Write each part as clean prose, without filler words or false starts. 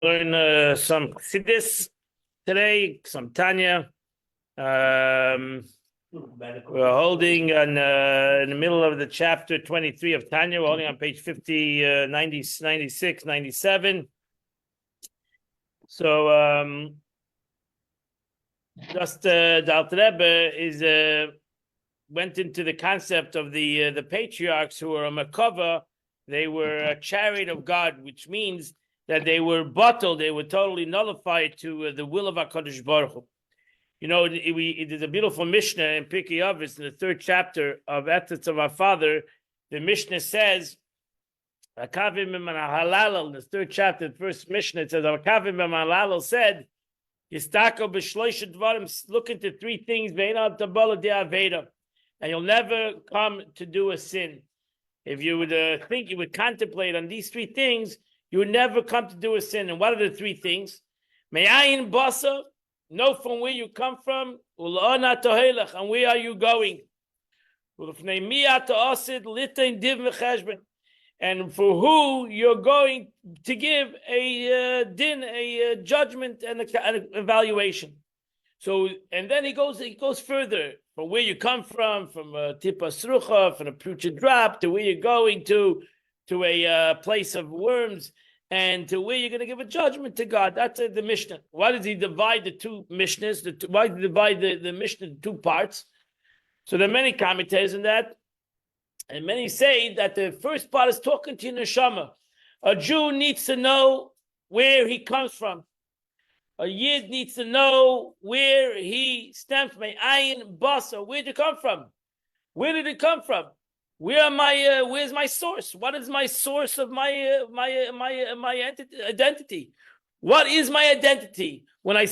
Learn some Chassidus today, some Tanya. We're holding on in the middle of the chapter 23 of Tanya. We're holding on page 50, 90, 96, 97. So just the Alter Rebbe is went into the concept of the patriarchs who were a Makava. They were a chariot of God, which means that they were bottled, they were totally nullified to the will of HaKadosh Baruch Hu. You know, it is a beautiful Mishnah in Pirkei Avos, in the third chapter of Ethics of Our Father. The Mishnah says, in the third chapter, the first Mishnah, it says, Akavim Halal said, Yistako b'shloisha dvarim, look into three things, and you'll never come to do a sin. If you would think, you would contemplate on these three things, you would never come to do a sin. And what are the three things? Me'ayin basa, know from where you come from, ul'ana tohelach, and where are you going? And for who you're going to give a din, a judgment, and an evaluation. So, and then he goes further from where you come from a tipa srucha, from a prucha drop, to where you're going to a place of worms, and to where you're going to give a judgment to God. That's the Mishnah. Why does he divide the two Mishnahs? Why does he divide the Mishnah into two parts? So there are many commentators in that, and many say that the first part is talking to your neshama. A Jew needs to know where he comes from. A Yid needs to know where he stems from. Ayin basa, where did it come from? Where did it come from? Where's my source? What is my source of my identity? What is my identity? When a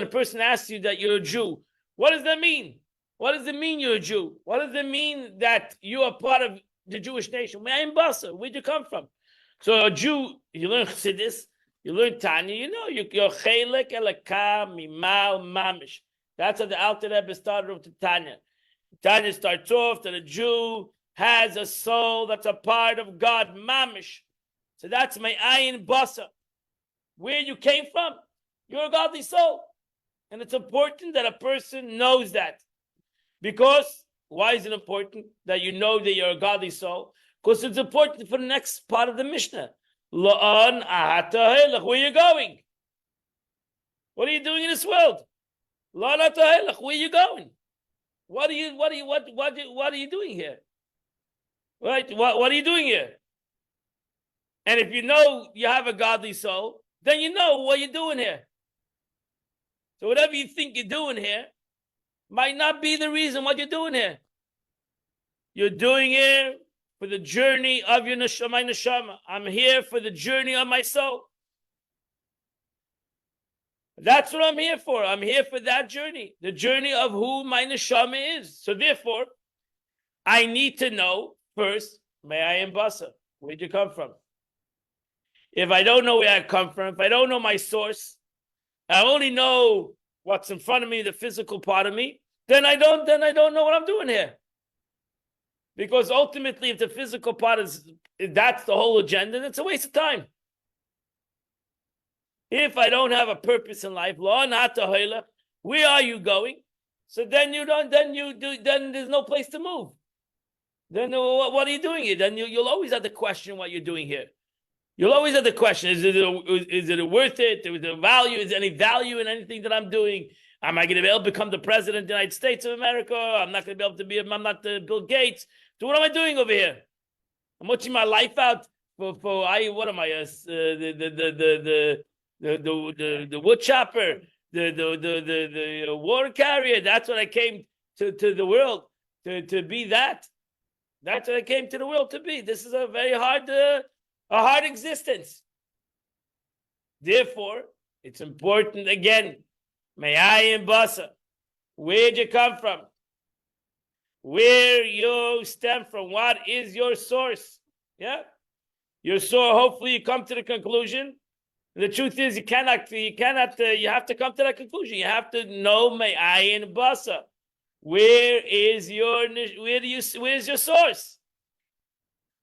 person asks you that you're a Jew, what does that mean? What does it mean you're a Jew? What does it mean that you are part of the Jewish nation? Ayin basa, where'd you come from? So a Jew, you learn Chassidus, you learn Tanya, you know, you're chelek elaka mimal mamish. That's how the Alter Rebbe started off to Tanya. Tanya starts off that a Jew has a soul that's a part of God, mamish. So that's my ayin basa. Where you came from, you're a godly soul. And it's important that a person knows that. Because, why is it important that you know that you're a godly soul? Because it's important for the next part of the Mishnah. La'an ahata, where are you going? What are you doing in this world? La'an ahata, where are you going? What are you doing here? Right? What are you doing here? And if you know you have a godly soul, then you know what you're doing here. So whatever you think you're doing here might not be the reason what you're doing here. You're doing it for the journey of your neshama. I'm here for the journey of my soul. That's what I'm here for. I'm here for that journey, the journey of who my neshama is. So therefore, I need to know first, me'ayin basa, where'd you come from? If I don't know where I come from, if I don't know my source, I only know what's in front of me, the physical part of me, then I don't know what I'm doing here. Because ultimately, if the physical part that's the whole agenda, then it's a waste of time. If I don't have a purpose in life, where are you going? So then then there's no place to move. Then what are you doing here? Then you'll always have to question what you're doing here. You'll always have the question, is it worth it? Is there value? Is there any value in anything that I'm doing? Am I going to be able to become the president of the United States of America? I'm not going to be able to be, I'm not Bill Gates. So what am I doing over here? I'm watching my life out for what am I, the wood chopper, the water carrier. That's what I came to the world, to be that. That's what I came to the world to be. This is a very hard existence. Therefore, it's important again. Me'ayin basa, where'd you come from? Where you stem from? What is your source? Yeah, your source. Hopefully, you come to the conclusion. The truth is, you have to come to that conclusion. You have to know me'ayin basa. Where's your source?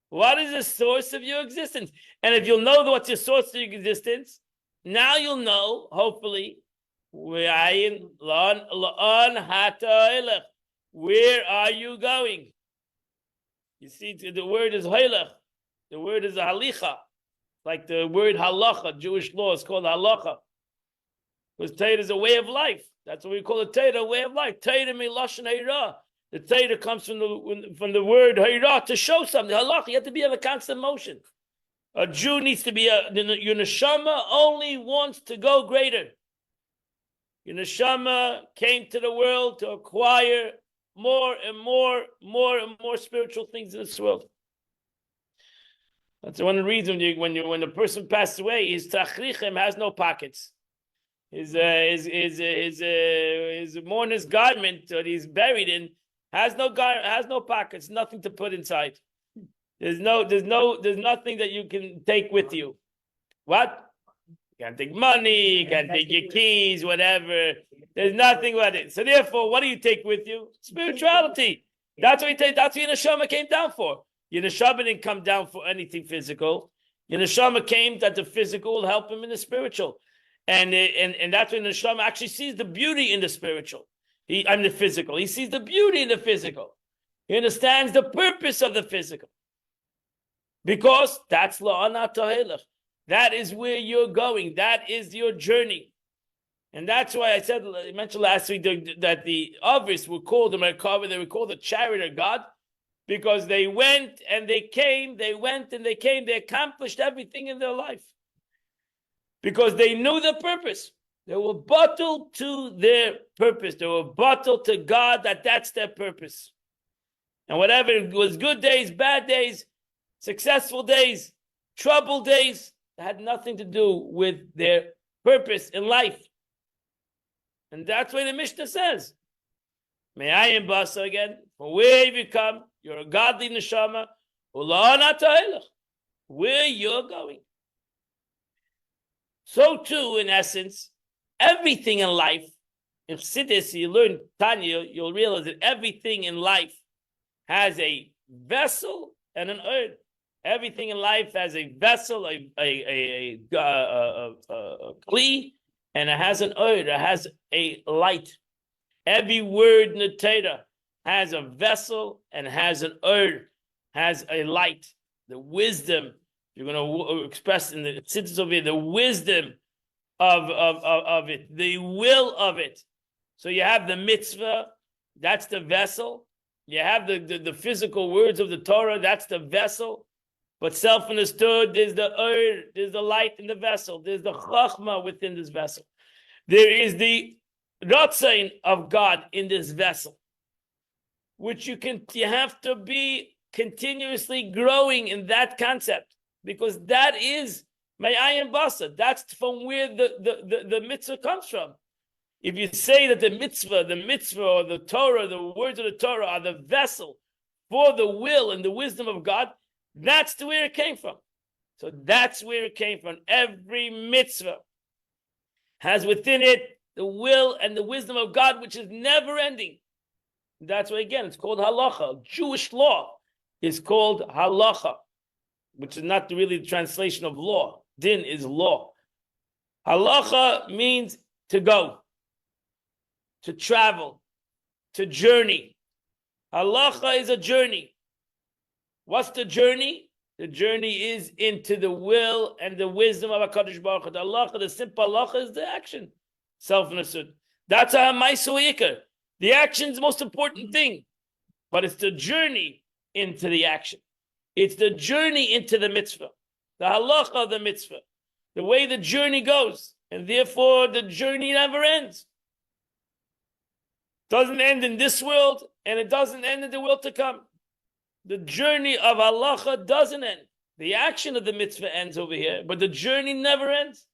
What is the source of your existence? And if you'll know what's your source of your existence, now you'll know, hopefully, where are you going? You see, the word is hailach. The word is halicha. Like the word halacha, Jewish law is called halacha. Because Torah is a way of life. That's what we call it, Torah, a way of life. Torah milashon hayra. The Torah comes from the word hayra, to show something. Halacha, you have to be in a constant motion. A Jew needs to be your neshama only wants to go greater. Your neshama came to the world to acquire more and more spiritual things in this world. That's one reason when the person passes away, his tachrichem has no pockets. His mourner's garment that he's buried in has no pockets, nothing to put inside. There's nothing that you can take with you. What? You can't take money, you can't take your keys, whatever. There's nothing with it. So therefore, what do you take with you? Spirituality. That's what you take. That's what your neshama came down for. Your neshama didn't come down for anything physical. Your neshama came that the physical will help him in the spiritual. And that's when the neshama actually sees the beauty in the spiritual. The physical. He sees the beauty in the physical. He understands the purpose of the physical. Because that's la'anat ta'helach. That is where you're going. That is your journey. And that's why I mentioned last week that the Avris were called the Merkava, they were called the chariot of God, because they went and they came, they accomplished everything in their life. Because they knew the purpose. They were bottled to their purpose. They were bottled to God that's their purpose. And whatever it was, good days, bad days, successful days, troubled days, had nothing to do with their purpose in life. And that's why the Mishnah says, may I embasa again, from where you come, you're a godly neshama, where you're going. So too, in essence, everything in life, in Chassidus, you learn Tanya, you'll realize that everything in life has a vessel and an urn. Everything in life has a vessel, a kli, and it has an urn, it has a light. Every word in the Torah has a vessel and has an urn, has a light. The wisdom, you're going to express in the sentence over here, the wisdom of it, the will of it. So you have the mitzvah, that's the vessel. You have the physical words of the Torah, that's the vessel. But self-understood, there's the there's the light in the vessel. There's the chachma within this vessel. There is the ratzain of God in this vessel, which you have to be continuously growing in that concept, because that is ma'ayin basa. That's from where the mitzvah comes from. If you say that the mitzvah or the Torah, the words of the Torah are the vessel for the will and the wisdom of God, that's where it came from. So that's where it came from. Every mitzvah has within it the will and the wisdom of God, which is never ending. That's why, again, it's called halacha. Jewish law is called halacha, which is not really the translation of law. Din is law. Halacha means to go, to travel, to journey. Halacha is a journey. What's the journey? The journey is into the will and the wisdom of HaKadosh Baruch Hu. The halacha, the simple halacha is the action. Self-understood. That's a ma'asu yikar. The action is the most important thing. But it's the journey into the action. It's the journey into the mitzvah. The halacha of the mitzvah. The way the journey goes. And therefore the journey never ends. It doesn't end in this world, and it doesn't end in the world to come. The journey of halacha doesn't end. The action of the mitzvah ends over here, but the journey never ends.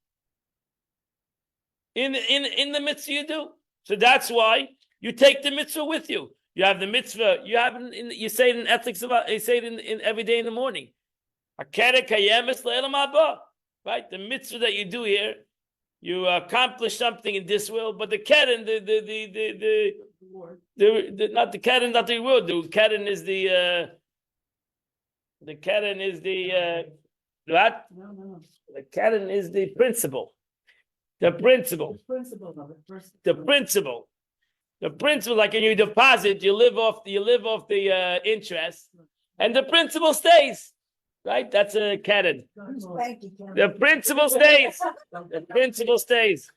In the mitzvah you do. So that's why you take the mitzvah with you. You have the mitzvah. You say it in ethics. You say it in every day in the morning. Right, the mitzvah that you do here, you accomplish something in this world, but the keren, not the keren, not the reward. The keren is what? No. The keren is the principle. The principle. The principle. The principle, like in your deposit, you live off the interest, and the principle stays. Right? That's a Keren. The principle stays. The principle stays.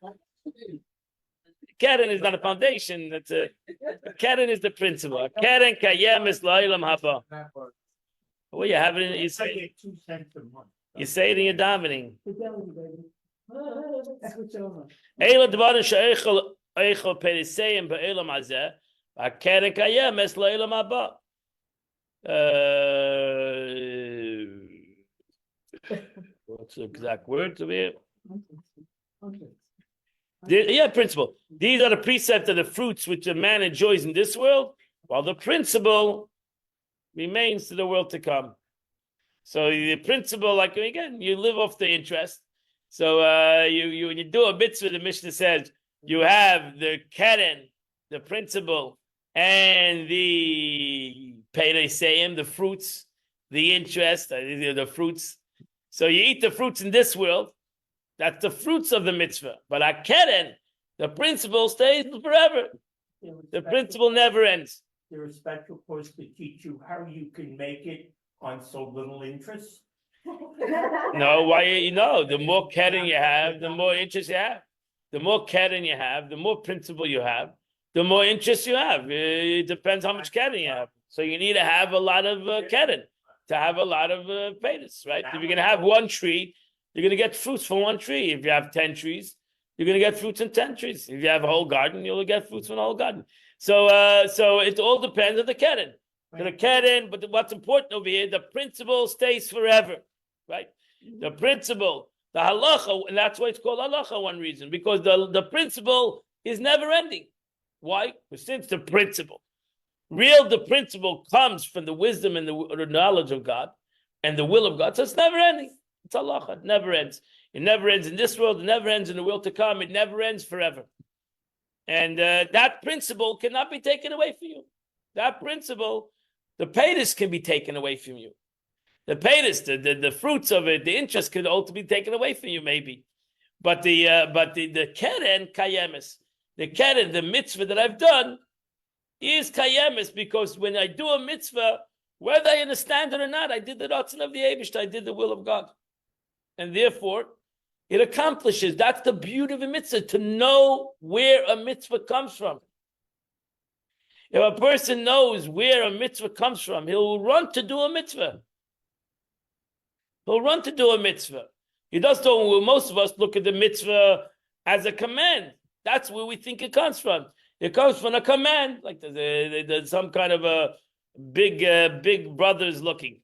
Keren is not a foundation. That's a Keren is the principle. Keren kayem is la'ilam haba. Well, you have it in, you say it in your davening. Eila dvarim she'eichel periseim be'elam hazeh, keren kayem es la'ilam haba. What's the exact word to be? Principle. These are the precepts of the fruits which a man enjoys in this world, while the principle remains to the world to come. So the principle, like again, you live off the interest. So you when you do a mitzvah, the Mishnah says you have the keren, the principle, and the pereseim, the fruits, the interest, the fruits. So you eat the fruits in this world. That's the fruits of the mitzvah. But a keren, the principle stays forever. The principle never ends. There is a special course to teach you how you can make it on so little interest. No, why? The more keren you have, the more interest you have. The more keren you have, the more principle you have, the more interest you have. It depends how much keren you have. So you need to have a lot of keren to have a lot of paytas, right? If you're going to have one tree, you're going to get fruits from one tree. If you have 10 trees, you're going to get fruits in 10 trees. If you have a whole garden, you'll get fruits from the whole garden. So it all depends on the keren. The keren, but what's important over here, the principle stays forever, right? The principle, the halacha, and that's why it's called halacha, one reason, because the principle is never ending. Why? Because since the principle comes from the wisdom and the knowledge of God and the will of God, so it's never ending. It's halacha, it never ends. It never ends in this world, it never ends in the world to come, it never ends forever. And that principle cannot be taken away from you. That principle, the paytas can be taken away from you. The paytas, the fruits of it, the interest could ultimately be taken away from you, maybe. But the keren kayemis, the keren, the mitzvah that I've done, is kayemis, because when I do a mitzvah, whether I understand it or not, I did the ratzon of the Eibishter, I did the will of God. And therefore, it accomplishes. That's the beauty of a mitzvah, to know where a mitzvah comes from. If a person knows where a mitzvah comes from, he'll run to do a mitzvah. He'll run to do a mitzvah. He does so. Most of us look at the mitzvah as a command. That's where we think it comes from. It comes from a command, like there's some kind of a big brother is looking.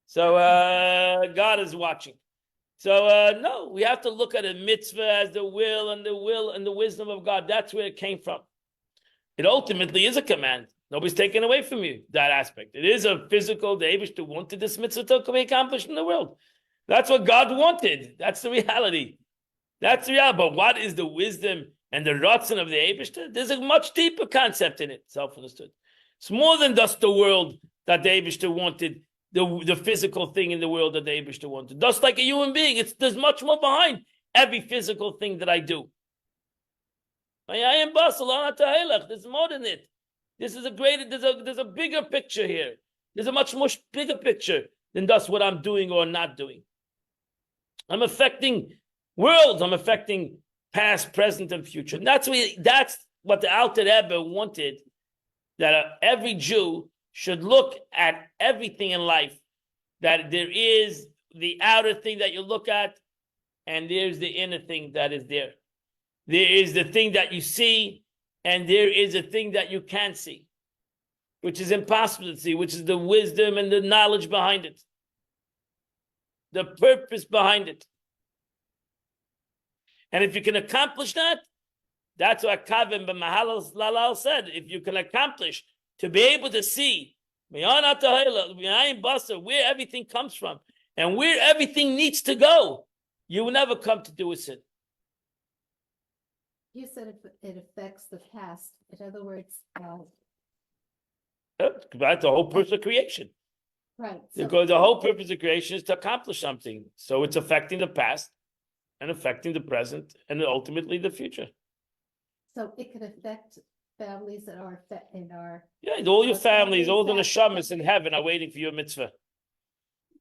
So God is watching. So no, we have to look at a mitzvah as the will and the wisdom of God. That's where it came from. It ultimately is a command. Nobody's taking away from you that aspect. It is a physical. The Eibishter wanted this mitzvah to be accomplished in the world. That's what God wanted. That's the reality. That's the reality. But what is the wisdom and the ratzon of the Eibishter? There's a much deeper concept in it. Self-understood. It's more than just the world that the Eibishter wanted. The physical thing in the world that the Eibishter wanted. Just like a human being, there's much more behind every physical thing that I do. There's more than it. This is there's a bigger picture here. There's a much more bigger picture than just what I'm doing or not doing. I'm affecting worlds. I'm affecting past, present, and future. And that's what the Alter Rebbe wanted, that every Jew should look at everything in life, that there is the outer thing that you look at, and there's the inner thing that is there. There is the thing that you see, and there is a thing that you can't see, which is impossible to see, which is the wisdom and the knowledge behind it, the purpose behind it. And if you can accomplish that, that's what Kavim b'Mahalal said. If you can accomplish to be able to see where everything comes from and where everything needs to go, you will never come to do a sin. You said it affects the past. In other words, that's the whole purpose of creation. right. Because the whole purpose of creation is to accomplish something. So it's affecting the past and affecting the present and ultimately the future. So it could affect families that are in our, Yeah, all your Okay, families, all the exactly. neshamas in heaven are waiting for your mitzvah.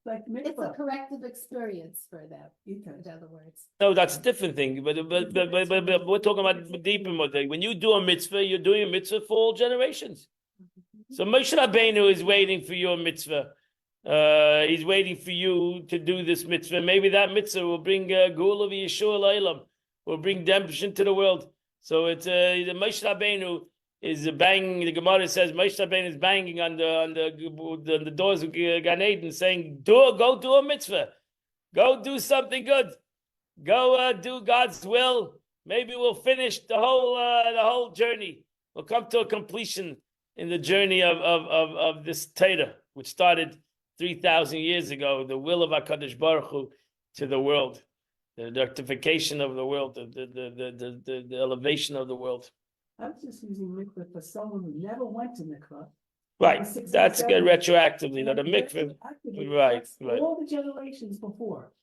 Like it's a mikvah. corrective experience for them, Okay. in other words. No, that's a different thing. But we're talking about deeper more thing. When you do a mitzvah, you're doing a mitzvah for all generations. So Moshe Rabbeinu is waiting for your mitzvah. He's waiting for you to do this mitzvah. Maybe that mitzvah will bring Gula v'Yeshua L'Olam, will bring redemption to the world. So it's the Moshe Rabbeinu is banging. The Gemara says Moshe Rabbeinu is banging on the doors of Gan Eden, saying, "Go do a mitzvah, go do something good, go do God's will. Maybe we'll finish the whole journey. We'll come to a completion in the journey of this Torah, which started 3,000 years ago. The will of HaKadosh Baruch Hu to the world, the rectification of the world, the elevation of the world." I was just using mikvah for someone who never went to mikvah. Right, Six and that's good seven. retroactively. That a And mikvah, retroactively right, affects right. all the generations before.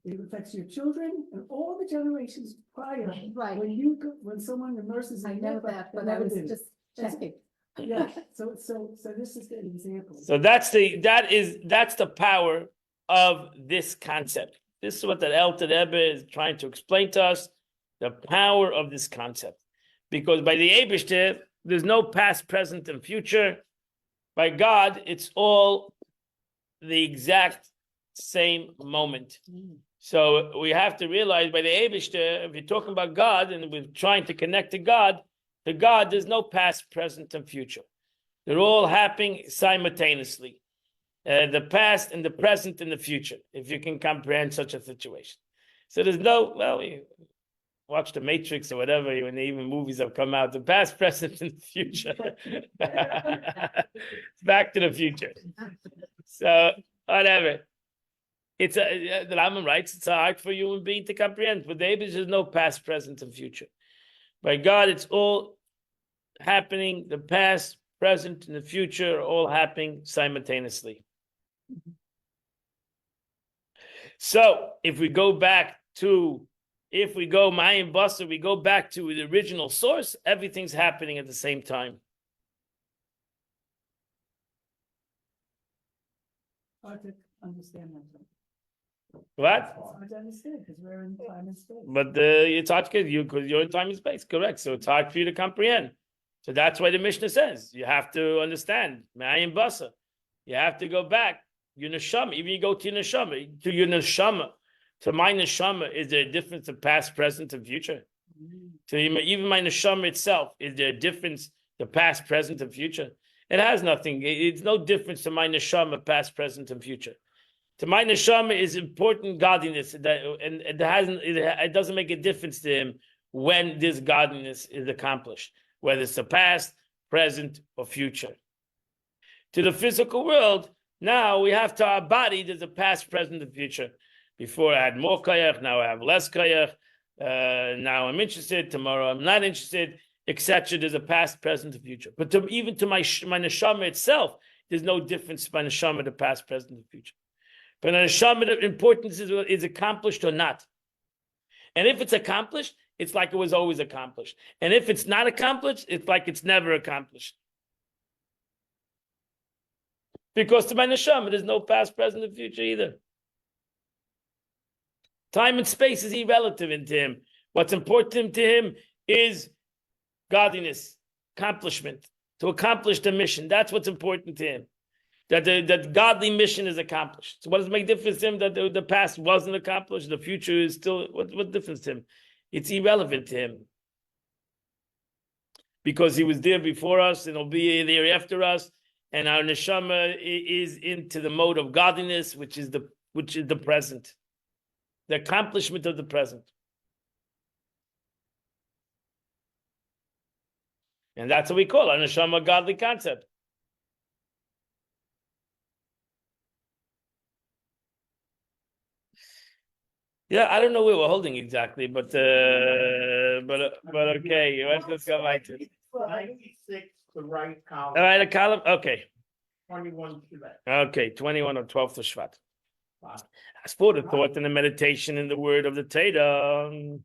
It affects your children and all the generations prior. Right. When someone immerses I in know mikvah, that, but I never was did. just That's- checking. Yeah, so this is an example. So that's the power of this concept. This is what the Alter Rebbe is trying to explain to us, the power of this concept. Because by the Eibishter, there's no past, present, and future. By God, it's all the exact same moment. So we have to realize by the Eibishter, if you're talking about God and we're trying to connect to God, there's no past, present, and future. They're all happening simultaneously. The past and the present and the future, if you can comprehend such a situation. So there's you watch The Matrix or whatever, when even movies have come out, the past, present, and the future. Back to the future. So, whatever. The Rambam writes, it's hard for a human being to comprehend. With the Abish, there's no past, present, and future. By God, it's all happening, the past, present, and the future are all happening simultaneously. So, if we go Mayim Basar, we go back to the original source, everything's happening at the same time. Hard to understand that. What? It's hard to understand because we're in time and space. But it's hard because you're in time and space, correct? So it's hard for you to comprehend. So that's why the Mishnah says you have to understand Mayim Basar. You have to go back. Your neshama, even you go to your neshama, to my neshama, is there a difference of past, present, and future? To even my neshama itself, is there a difference the past, present, and future? It has nothing. It's no difference to my neshama, past, present, and future. To my neshama is important godliness, and it doesn't make a difference to him when this godliness is accomplished, whether it's the past, present, or future. To the physical world, now we have to our body. There's a past, present, and future. Before I had more kayach, now I have less kayach. Now I'm interested. Tomorrow I'm not interested, etc. There's a past, present, and future. But even to my neshama itself, there's no difference by neshama, the past, present, and future. But neshama, the importance is accomplished or not. And if it's accomplished, it's like it was always accomplished. And if it's not accomplished, it's like it's never accomplished. Because to my neshama, there's no past, present, and future either. Time and space is irrelevant to him. What's important to him is godliness, accomplishment, to accomplish the mission. That's what's important to him. That godly mission is accomplished. So what does it make difference to him that the past wasn't accomplished? The future is still, what difference to him? It's irrelevant to him. Because he was there before us and he'll be there after us. And our neshama is into the mode of godliness, which is the present. The accomplishment of the present. And that's what we call our neshama, godly concept. Yeah, I don't know where we're holding exactly, but okay, let's go back to it. 96, the right column. All right, a column. Okay, 21 to that. okay, 21 or 12 to Shvat. As for the thought and the meditation in the word of the Torah,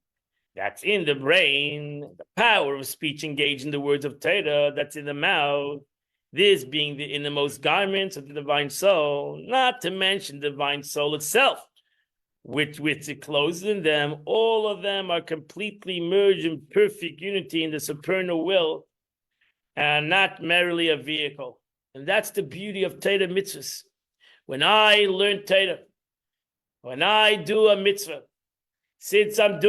that's in the brain, the power of speech engaged in the words of Torah, that's in the mouth, this being the innermost garments of the divine soul, not to mention the divine soul itself, which it closes in them, all of them are completely merged in perfect unity in the supernal will, and not merely a vehicle. And that's the beauty of Torah mitzvahs. When I learn Torah, when I do a mitzvah, since I'm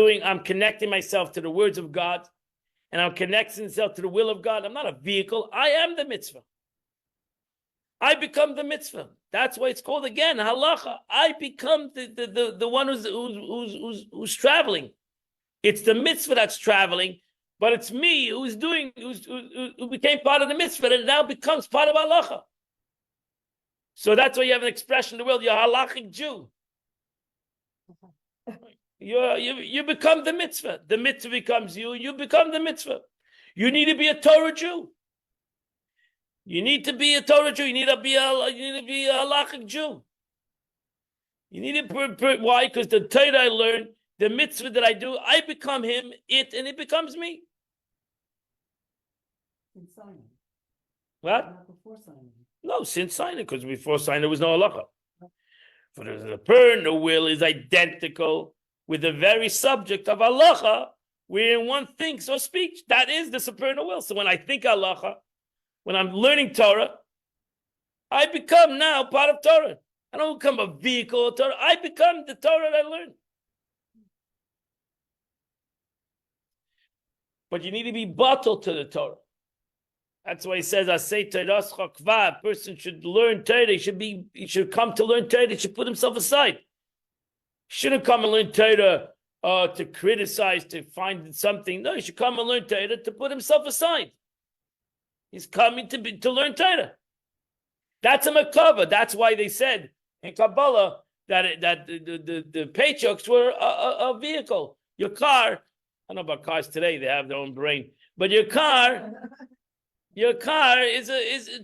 connecting myself to the words of God, and I'm connecting myself to the will of God, I'm not a vehicle, I am the mitzvah. I become the mitzvah. That's why it's called again halacha. I become the one who's traveling. It's the mitzvah that's traveling, but it's me who became part of the mitzvah and now becomes part of halacha. So that's why you have an expression in the world, you're a halachic Jew. You become the mitzvah. The mitzvah becomes you. You become the mitzvah. You need to be a Torah Jew. You need to be a Torah Jew. You need to be a halachic Jew. You need to why? Because the Torah I learned, the mitzvah that I do, I become him, and it becomes me. Since signing. What? Not before signing. No, since signing, because before signing there was no halacha. For the supernal will is identical with the very subject of halacha, wherein one thinks or speaks. That is the supernal will. So when I think halacha, when I'm learning Torah, I become now part of Torah. I don't become a vehicle of Torah. I become the Torah that I learned. But you need to be bottled to the Torah. That's why he says, "I say Torah chakva." A person should learn Torah. He should come to learn Torah. He should put himself aside. He shouldn't come and learn Torah to criticize, to find something. No, he should come and learn Torah to put himself aside. He's coming to learn Torah. That's a makava. That's why they said in Kabbalah that the patriarchs were a vehicle. Your car, I don't know about cars today; they have their own brain. But your car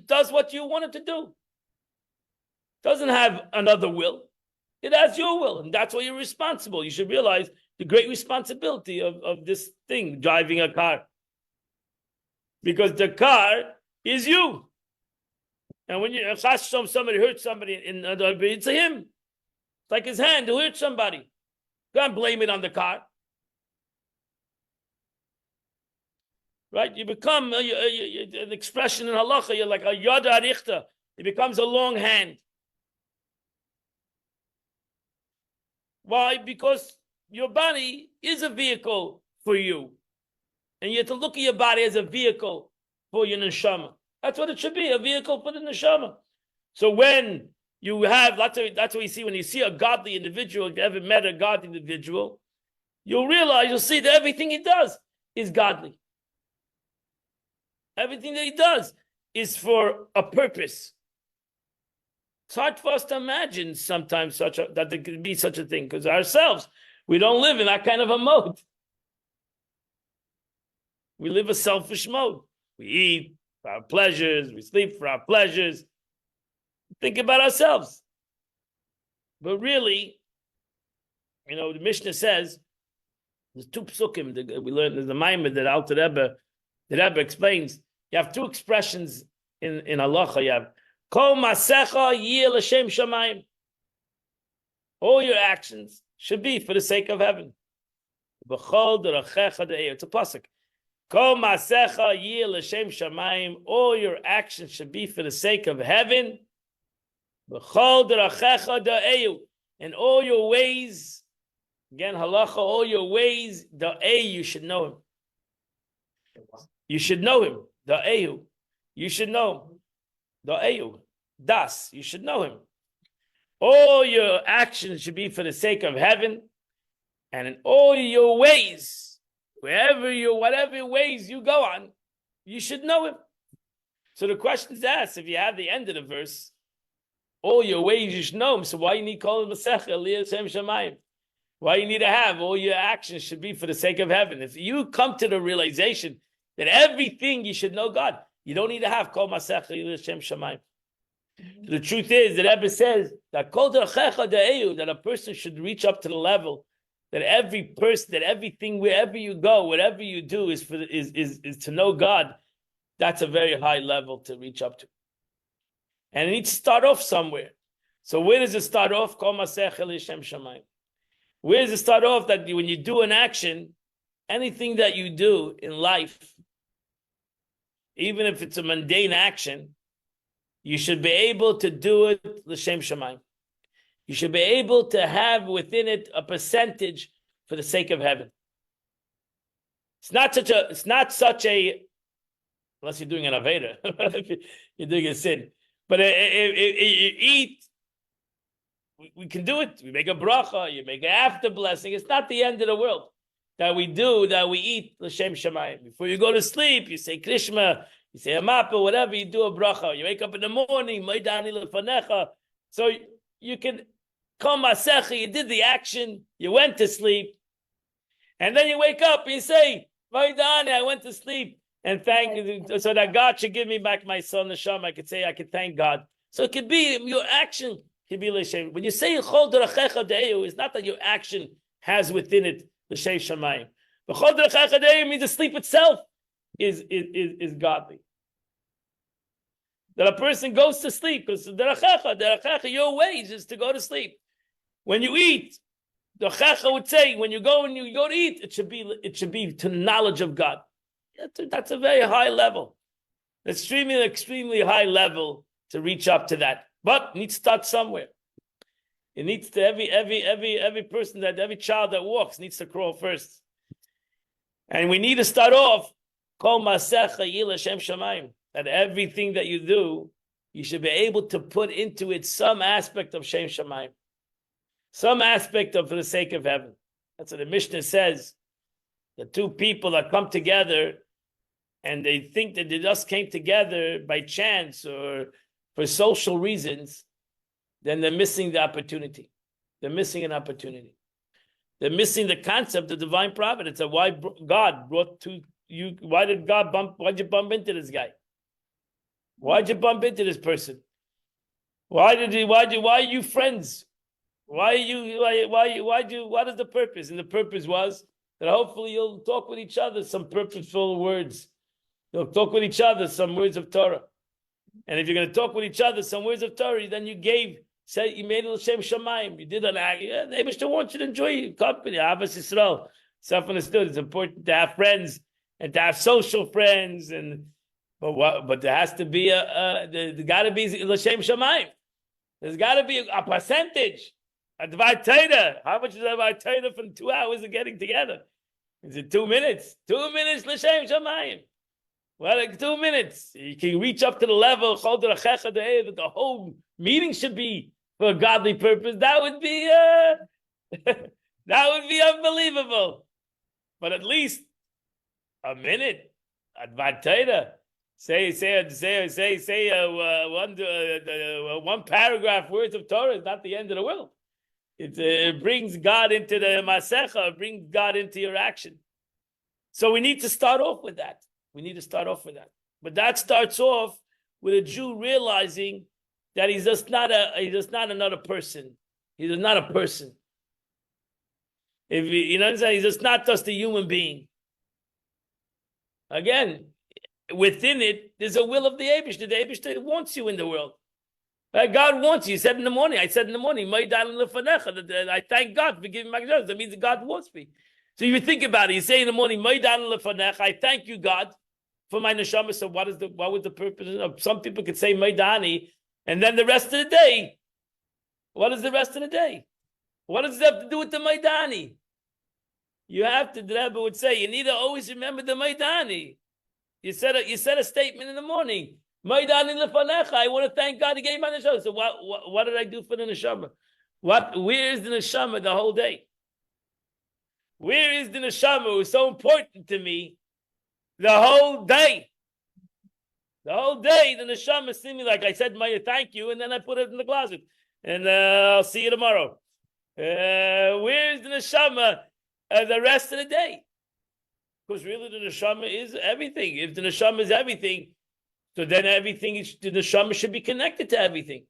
does what you want it to do. Doesn't have another will. It has your will, and that's why you're responsible. You should realize the great responsibility of this thing, driving a car. Because the car is you. And when somebody hurts somebody, it's him. It's like his hand who hurt somebody. Can't blame it on the car. Right? You become an expression in halacha. You're like a yad harichta. It becomes a long hand. Why? Because your body is a vehicle for you. And you have to look at your body as a vehicle for your neshama. That's what it should be, a vehicle for the neshama. So when you have, that's what you see when you see a godly individual, if you ever met a godly individual, you'll see that everything he does is godly. Everything that he does is for a purpose. It's hard for us to imagine sometimes that there could be such a thing, because ourselves, we don't live in that kind of a mode. We live a selfish mode. We eat for our pleasures. We sleep for our pleasures. Think about ourselves. But really, the Mishnah says, there's two psukim that we learned. There's a Maimon that Alter Rebbe, the Rebbe explains. You have two expressions in halacha. You have Kol Masecha Yil Hashem Shamayim. All your actions should be for the sake of heaven. B'chol derachecha de'eir. It's a pasuk. Kol Masecha Yil Hashem Shamayim. All your actions should be for the sake of heaven. B'chol derachecha de'eir. And all your ways, again halacha, all your ways, de'eir, you should know him. You should know him. Da'ehu. You should know him. Da'ehu. Das. You should know him. All your actions should be for the sake of heaven. And in all your ways, whatever ways you go on, you should know him. So the question is asked, if you have the end of the verse, all your ways you should know him. So why you need Kol Masech Eliyah Shem Shamayim? Why you need to have all your actions should be for the sake of heaven? If you come to the realization that everything you should know God, you don't need to have Kol Masech Eliyah Shem Shamayim. The truth is, the Rebbe says that that a person should reach up to the level that every person, that everything, wherever you go, whatever you do, is to know God. That's a very high level to reach up to, and it needs to start off somewhere. So where does it start off? Where does it start off? That when you do an action, anything that you do in life, even if it's a mundane action, you should be able to do it l'shem shamayim. You should be able to have within it a percentage for the sake of heaven. It's not such a unless you're doing an aveda, you're doing a sin. But you eat, we can do it. We make a bracha, you make an after blessing. It's not the end of the world that we eat l'shem shamayim. Before you go to sleep, you say Krishma, you say a mappa, whatever, you do a bracha. You wake up in the morning, maidani lefanecha. So you can come masecha, you did the action, you went to sleep, and then you wake up and you say, maidani, I went to sleep, and thank you, so that God should give me back my son, Neshama. I could say, I could thank God. So it could be, your action can be l'shem. When you say chol derachecha de'eu, it's not that your action has within it l'shem shamayim. But chol derachecha de'eu means the sleep itself is godly. That a person goes to sleep, because derachecha, your ways is to go to sleep. When you eat, the checha would say, when you go to eat, it should be to knowledge of God. That's a very high level, extremely high level to reach up to that. But it needs to start somewhere. It needs to every person, that every child that walks needs to crawl first, and we need to start off. Kol masecha yila shem shamayim. That everything that you do, you should be able to put into it some aspect of shem shamayim, some aspect of for the sake of heaven. That's what the Mishnah says. The two people that come together and they think that they just came together by chance or for social reasons, then they're missing the opportunity. They're missing an opportunity. They're missing the concept of divine providence. And why God brought to you? Why'd you bump into this guy? Why'd you bump into this person? Why are you friends? What is the purpose? And the purpose was that hopefully you'll talk with each other some purposeful words. You'll talk with each other some words of Torah. And if you're going to talk with each other some words of Torah, then you made it l'shem shamayim. You did an act. Yeah, the Eibishter wants you to enjoy your company. Ahavas Yisrael. Self-understood. It's important to have friends and to have social friends. But there has to be there got to be l'shem shamayim. There's got to be a percentage. A Dvar Torah. How much is a Dvar Torah from 2 hours of getting together? Is it 2 minutes? 2 minutes l'shem shamayim. Well, like 2 minutes. You can reach up to the level that the whole meeting should be for a godly purpose. That would be unbelievable. But at least a minute. Dvar Torah. Say one paragraph words of Torah is not the end of the world. It brings God into the masecha, it brings God into your action. So we need to start off with that. But that starts off with a Jew realizing that he's just not another person. He's just not a person. If you know what I'm saying, he's just not just a human being. Again, within it, there's a will of the Eibishter. The Eibishter wants you in the world. God wants you. I said in the morning, I thank God for giving me my job. That means that God wants me. So you think about it. You say in the morning, I thank you, God, for my neshama. So what was the purpose of? Some people could say Maidani, and then the rest of the day. What is the rest of the day? What does it have to do with the Maidani? You have to, the Rebbe would say, you need to always remember the Maidani. You said a statement in the morning. Maidani lefanecha. I want to thank God He gave me my neshama. So what did I do for the neshama? Where is the neshama the whole day? Where is the neshama who was so important to me the whole day? The whole day, the neshama see me like I said, Maya, thank you, and then I put it in the closet. And I'll see you tomorrow. Where is the neshama the rest of the day? Because really the neshama is everything. If the neshama is everything, So then everything, the neshama should be connected to everything.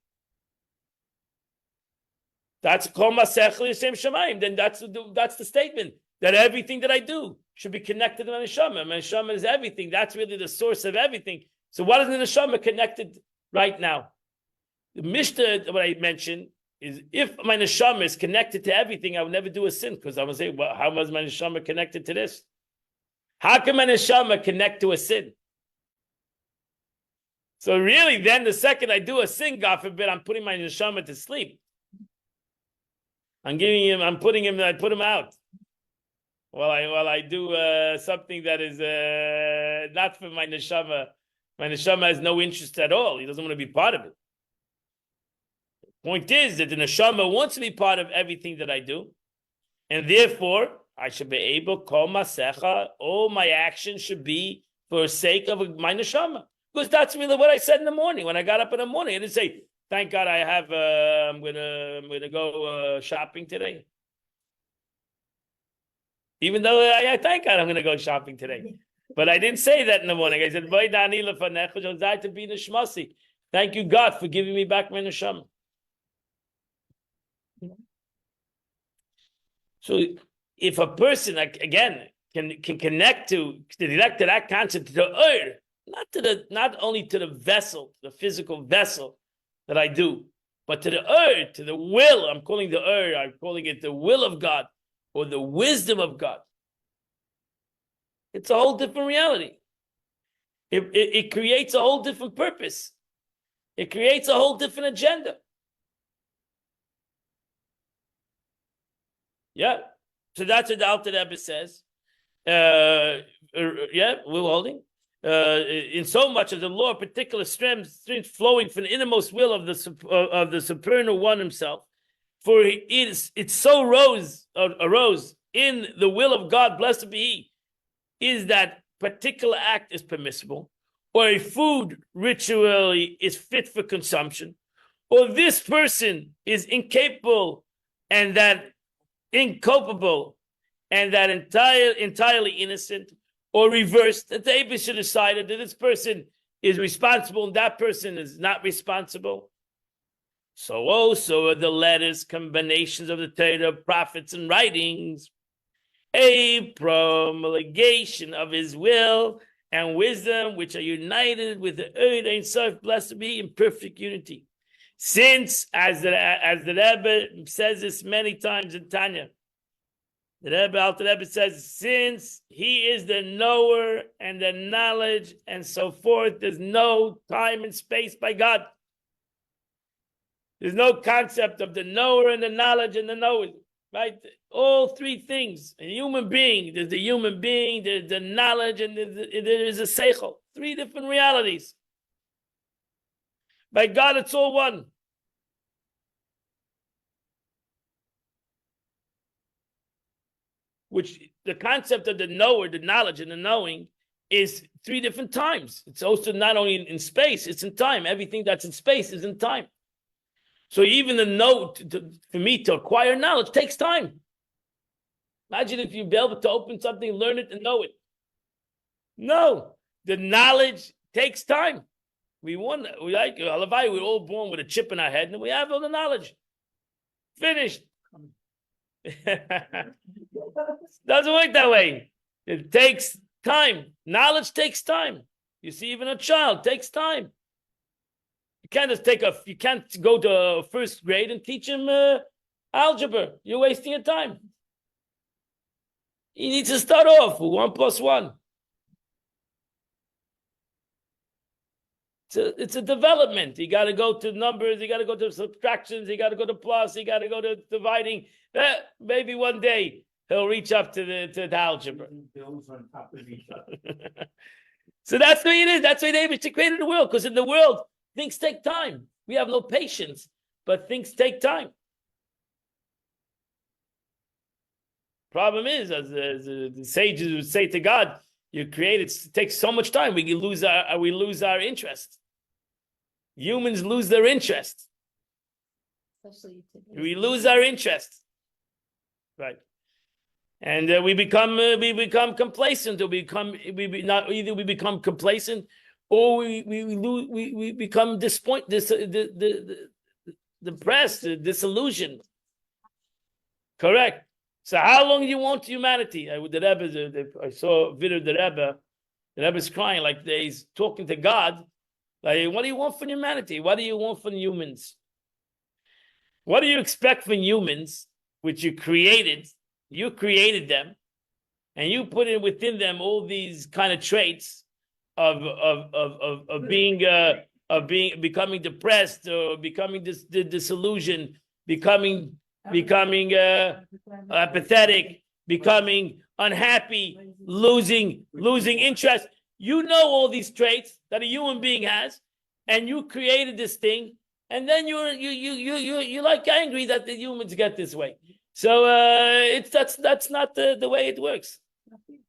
That's kol masech l'shem shamayim. Then that's the statement that everything that I do should be connected to my neshama. My neshama is everything. That's really the source of everything. So what is the neshama connected right now? The Mishnah, what I mentioned, is if my neshama is connected to everything, I will never do a sin, because I will say, well, how was my neshama connected to this? How can my neshama connect to a sin? So really, then the second I do a sin, God forbid, I'm putting my neshama to sleep. I put him out. While I do something that is not for my neshama. My neshama has no interest at all. He doesn't want to be part of it. Point is that the neshama wants to be part of everything that I do, and therefore I should be able, kol masecha, all my actions should be for the sake of my neshama. Because that's really what I said in the morning. When I got up in the morning, I didn't say, thank God I have, I'm gonna go shopping today. Even though I thank God I'm gonna go shopping today. But I didn't say that in the morning. I said, thank you, God, for giving me back my neshama. So if a person, again, can connect to that concept, to the not only to the vessel, the physical vessel that I do, but to the to the will. I'm calling it the will of God, or the wisdom of God. It's a whole different reality. It creates a whole different purpose. It creates a whole different agenda. Yeah. So that's what the Alter Rebbe says. Yeah, we're holding. In so much of the law, particular strength flowing from the innermost will of the supernal one himself, for it so arose in the will of God, blessed be He, is that particular act is permissible, or a food ritually is fit for consumption, or this person is incapable and that inculpable and that entirely innocent, or reversed, that the Eibush should decide that this person is responsible and that person is not responsible. So also are the letters, combinations of the Torah, prophets, and writings, a promulgation of His will and wisdom, which are united with the Eid Ein Sof, blessed be, in perfect unity. Since, as the Rebbe says this many times in Tanya, the Alter Rebbe says, since He is the knower and the knowledge and so forth, there's no time and space by God. There's no concept of the knower and the knowledge and the knowing, right? All three things. A human being, there's the human being, there's the knowledge, and there is a seichel. Three different realities. By God, it's all one. Which the concept of the knower, the knowledge, and the knowing is three different times. It's also not only in space, it's in time. Everything that's in space is in time. So even for me to acquire knowledge takes time. Imagine if you'd be able to open something, learn it, and know it. No, the knowledge takes time. We're all born with a chip in our head, and we have all the knowledge. Finished. Doesn't work that way. It takes time. Knowledge takes time. You see, even a child takes time. You can't you can't go to first grade and teach him algebra. You're wasting your time. He needs to start off with 1 + 1. It's a development. You got to go to numbers. You got to go to subtractions. You got to go to plus. You got to go to dividing. Maybe one day he'll reach up to the algebra. Bills on top of each other. So that's the way it is. That's the way they created the world. Because in the world, things take time. We have no patience, but things take time. Problem is, as the sages would say to God, you create it takes so much time. We lose our interest. Humans lose their interest. Especially today. We lose our interest, right? And we become complacent, or we become complacent, or we become disappointed, depressed, disillusioned. Correct. So how long do you want humanity? I saw a video of the Rebbe. The Rebbe's crying like he's talking to God. Like, what do you want from humanity? What do you want from humans? What do you expect from humans, which you created? You created them, and you put in within them all these kind of traits of becoming depressed or becoming disillusioned, becoming apathetic, becoming unhappy, losing interest. You know all these traits that a human being has, and you created this thing, and then you're like angry that the humans get this way. So that's not the way it works,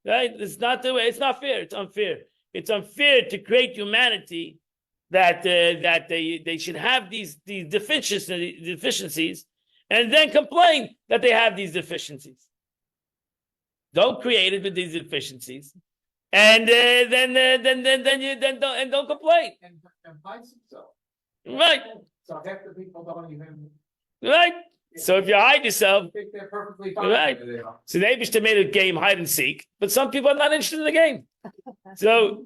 right? It's not the way. It's not fair. It's unfair. It's unfair to create humanity that they should have these deficiencies, and then complain that they have these deficiencies. Don't create it with these deficiencies, and then don't complain. And hides himself. Right. So half the people don't even. Right. So if you hide yourself, think they're perfectly fine. right. So they used to make a game hide and seek, but some people are not interested in the game. So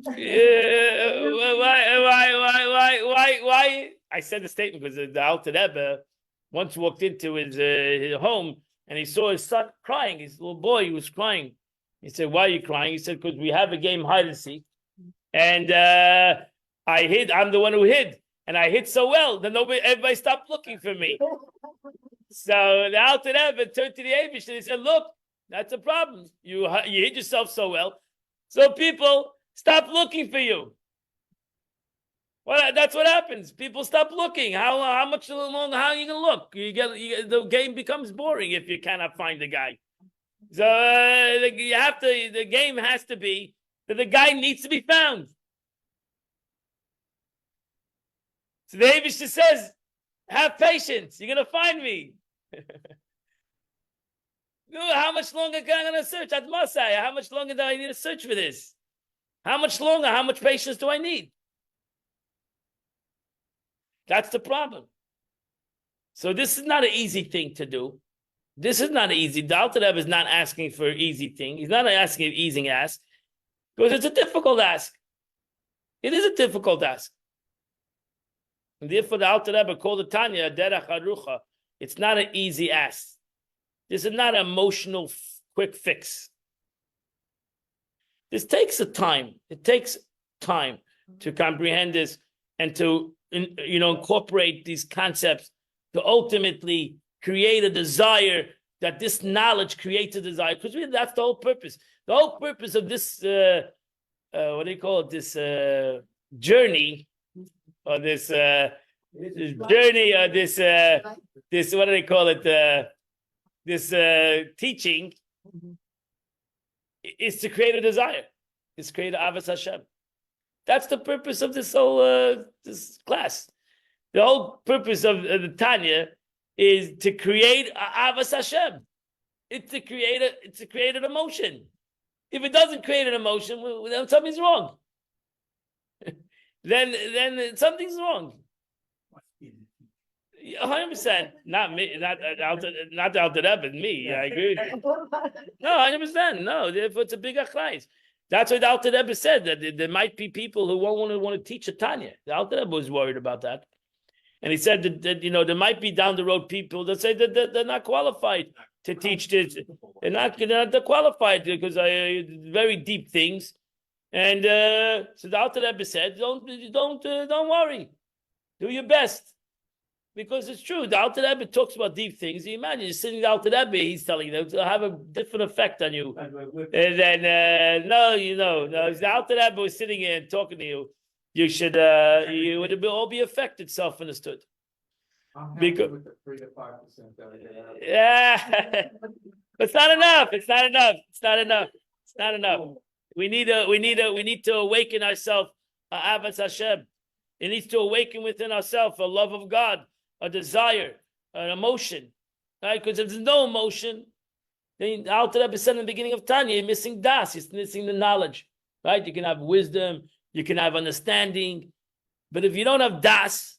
why? I said the statement because the Alter Rebbe once walked into his home and he saw his son crying. His little boy, he was crying. He said, "Why are you crying?" He said, "Because we have a game hide and seek, and I hid. I'm the one who hid, and I hid so well that everybody stopped looking for me." So the Alter Rebbe turned to the Eibush and he said, "Look, that's a problem. You hid yourself so well, so people stop looking for you. Well, that's what happens. People stop looking. How much longer? How are you gonna look? The game becomes boring if you cannot find the guy. So you have to. The game has to be that the guy needs to be found." So the Eibush says, "Have patience. You're gonna find me." How much longer am I going to search? At Masai, how much longer do I need to search for this? How much longer? How much patience do I need? That's the problem. So this is not an easy thing to do. This is not easy. The Alter Rebbe is not asking for an easy thing. He's not asking an easy ask because it's a difficult ask. It is a difficult ask. And therefore, the Alter Rebbe called the Tanya derech harucha. It's not an easy ask. This is not an emotional quick fix. This takes a time. It takes time to comprehend this and to incorporate these concepts to ultimately create a desire that this knowledge creates a desire. Because that's the whole purpose. The whole purpose of this, what do you call it? This journey, or this journey, or this what do they call it? This teaching is to create a desire. Is to create Avas Hashem. That's the purpose of this whole this class. The whole purpose of the Tanya is to create Avas Hashem. It's to create an emotion. If it doesn't create an emotion, then something's wrong. then something's wrong. 100%. Not me. Not the Alter Rebbe. Me. I agree with you. No, 100%. No, it's a big achlais. That's what the Alter Rebbe said, that there might be people who won't want to teach a Tanya. The Alter Rebbe was worried about that. And he said that there might be down the road people that say that they're not qualified to teach this. They're not qualified because very deep things. And so the Alter Rebbe said, don't worry. Do your best. Because it's true. The Alter Rebbe talks about deep things. You imagine you're sitting with the Alter Rebbe, he's telling you it'll have a different effect on you. And then no, the Alter Rebbe was sitting here and talking to you. You should you would all be affected, self-understood. Because with the 3 to 5%. Yeah, but it's not enough. It's not enough. It's not enough. It's not enough. We need to awaken ourselves. Avas Hashem. It needs to awaken within ourselves a love of God, a desire, an emotion. Right? Because if there's no emotion, then Alter Rebbe said in the beginning of Tanya, you're missing das, you're missing the knowledge. Right? You can have wisdom, You can have understanding. But if you don't have das,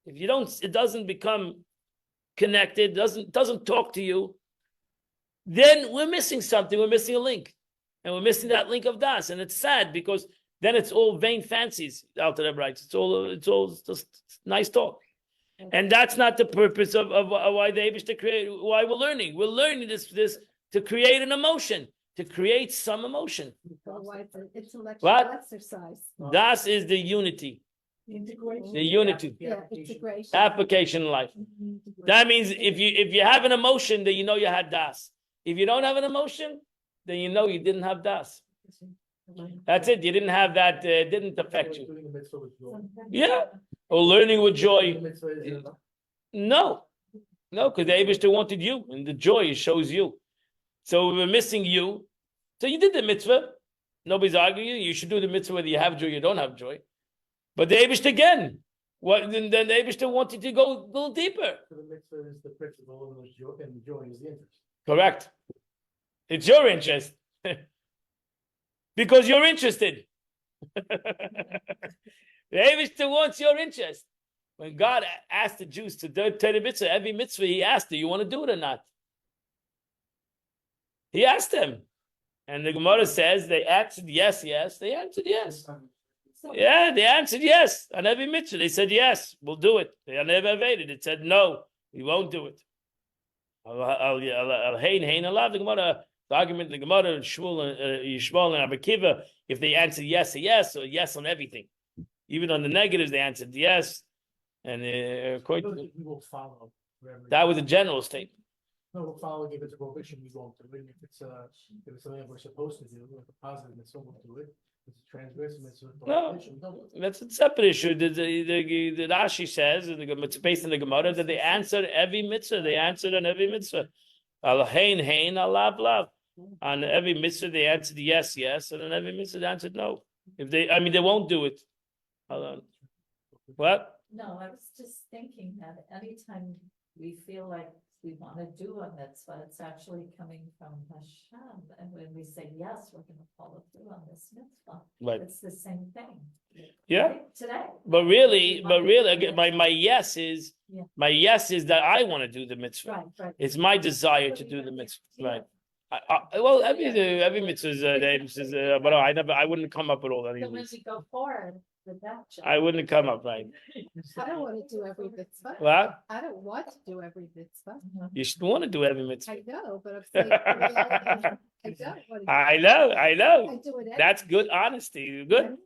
if you don't, it doesn't become connected, doesn't talk to you, then we're missing something. We're missing a link. And we're missing that link of das. And it's sad because then it's all vain fancies out there, right? It's all just nice talk. And that's not the purpose of why the Abish to create, why we're learning. We're learning this to create an emotion, to create some emotion. Why it's an intellectual What? exercise. Das is the unity, Integration. the unity, Yeah, integration. application in life. That means if you have an emotion, then you know you had das. If you don't have an emotion, then you know you didn't have das. That's it. You didn't have that. Didn't affect you. Doing a mitzvah with joy. Yeah, or learning with joy. The mitzvah is enough. No, because the Abishter wanted you, and the joy shows you. So we were missing you. So you did the mitzvah. Nobody's arguing. You should do the mitzvah whether you have joy or you don't have joy. But the Abishter again, then the Abishter wanted to go a little deeper. So the mitzvah is the principle, and the joy is the interest. Correct. It's your interest. Because you're interested. The Abishter wants your interest. When God asked the Jews to do the mitzvah, every mitzvah he asked, do you want to do it or not? He asked them. And the Gemara says they answered yes, yes. They answered yes. Yeah, they answered yes on every mitzvah. They said yes, we'll do it. They never evaded. It said no, we won't do it. The argument in the Gemara and Yishmael and Abba Kiva, if they answered yes or yes, or yes on everything, even on the negatives, they answered yes. And according to, We will follow. wherever that you- was a general statement. No, we'll follow. If it's a prohibition, we won't do it. If it's something that we're supposed to do, like a positive mitzvah, we'll do it. If it's a transgressive mitzvah, No. prohibition, we don't do it. That's a separate issue. The Rashi says, it's based on the Gemara, that they answered every mitzvah. They answered on every mitzvah. Al hein hein, al lav lav. On every mitzvah they answered yes, yes, and on every mitzvah they answered no. If they won't do it. Hold on. What? No, I was just thinking that anytime we feel like we want to do a mitzvah, it's actually coming from Hashem. And when we say, yes, we're going to follow through on this mitzvah, Right. it's the same thing. Yeah. Right? Today. But really, again, my yes is Yeah. my yes is that I want to do the mitzvah. Right, right. It's my desire to do the mitzvah. Right. Well, every mitzvah is but I wouldn't come up with all that. So when we go forward with that. I wouldn't come up, right? I don't want to do every mitzvah. What? I don't want to do every mitzvah. You should want to do every mitzvah. I know, but I'm saying, I don't want to. I know. I do it. That's good honesty. Good.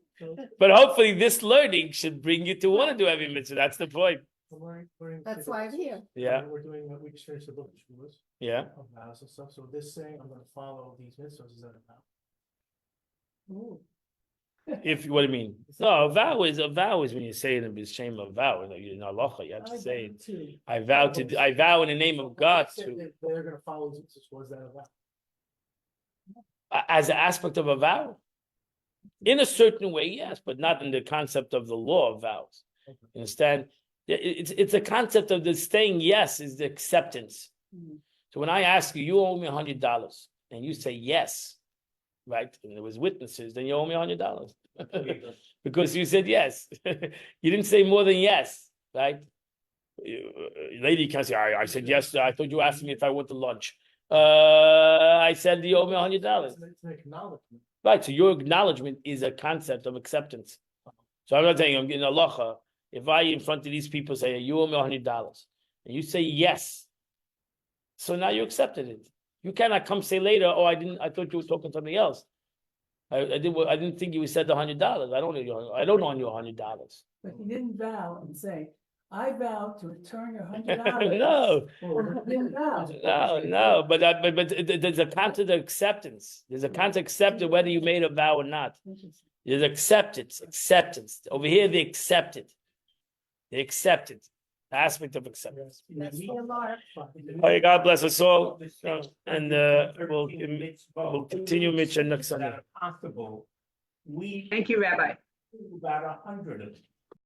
But hopefully this learning should bring you to want to do every mitzvah. That's the point. So we're That's why I'm here. Yeah. We're doing, we just finished the book of Shavuos, Yeah. of vows and stuff. So this saying, I'm gonna follow these mitzvahs, is that a vow? If what do you mean? No, a vow is when you say it in shame of vow. Like in halacha, you have to say, I vow in the name of God They said to that they're gonna follow these mitzvahs, was that a vow? as an aspect of a vow. In a certain way, yes, but not in the concept of the law of vows. Okay. You understand? It's a concept of the saying yes is the acceptance. So when I ask you, you owe me $100, and you say yes, right? And there was witnesses, then you owe me $100 because you said yes. You didn't say more than yes, right? Lady can say, I said yes. I thought you asked me if I went to lunch. I said you owe me $100. It's an acknowledgement. Right. So your acknowledgement is a concept of acceptance. So I'm not saying I'm getting halacha. If I in front of these people say you owe me $100, and you say yes, so now you accepted it. You cannot come say later, oh, I thought you were talking to somebody else. I didn't think you said the $100. I don't owe you $100. But he didn't vow and say, I vow to return your $100. No. He didn't vow. No. But there's a concept of acceptance. There's a concept of acceptance whether you made a vow or not. There's acceptance. Over here, they accepted. The aspect of acceptance. That's the alarm. Oh, God bless us all. And we'll continue Mitchell next Sunday. Possible. We Thank you, Rabbi. do about 100 of them.